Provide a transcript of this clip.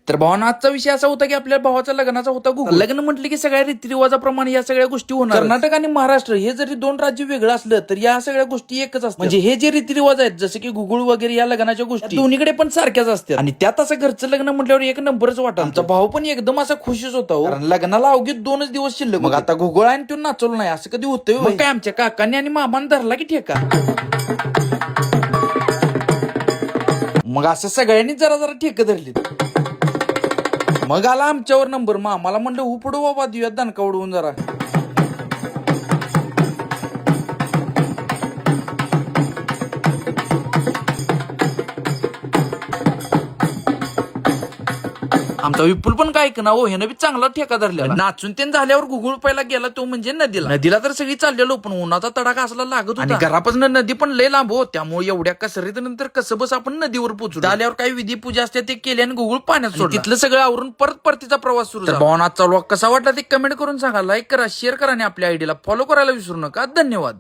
तर भावांनो, आजचा विषय असा होता की आपल्या भावाचा लग्नाचा होता गुगल. लग्न म्हटलं की सगळ्या रीतिरिवाजाप्रमाणे या सगळ्या गोष्टी होणार. कर्नाटक आणि महाराष्ट्र हे जरी दोन राज्य वेगळं असलं तर या सगळ्या गोष्टी एकच असतात. म्हणजे हे जे रीतिरिवाज आहेत जसं की गुगुळ वगैरे या लग्नाच्या गोष्टी दोन्हीकडे पण सारख्याच असतात. आणि त्यात असं घरचं लग्न म्हटल्यावर एक नंबरच वाटत. आमचा भाऊ पण एकदम असा खुशीच होता हो. कारण लग्नाला अवघी 2च दिवस शिल्लक. मग आता गुगुळ आणि तो नाचवलं नाही असं कधी होतंय? मग काय आमच्या काकांनी आणि मामाने धरला की ठेका. मग असं सगळ्यांनी जरा जरा ठेक धरली. मग आला आमच्यावर नंबर. मग आम्हाला म्हणलं उपडू बाबा, देऊयात दणका उडवून जरा. आमचा विपुल पण काय ना हो, ह्यानं बी चांगला ठेका धरला. नाचून ते झाल्यावर गुगुळ पहिला गेला तो म्हणजे नदीला तर सगळी चाललेलो, पण उन्हाचा तडाखा असला लागत होता. आणि घरापासून नदी पण लय लांब हो, त्यामुळे एवढ्या कसरीत नंतर कसं बस आपण नदीवर पोहोचलो. आल्यावर काही विधी पूजा असते ते केली आणि गुगुळ पाण्यात सोडलं. तिथलं सगळं आवरून परत परतीचा प्रवास सुरू झाला. भावना चालू कसा वाटला ते कमेंट करून सांगा, लाईक करा, शेअर करा आणि आपल्या आयडीला फॉलो करायला विसरू नका. धन्यवाद.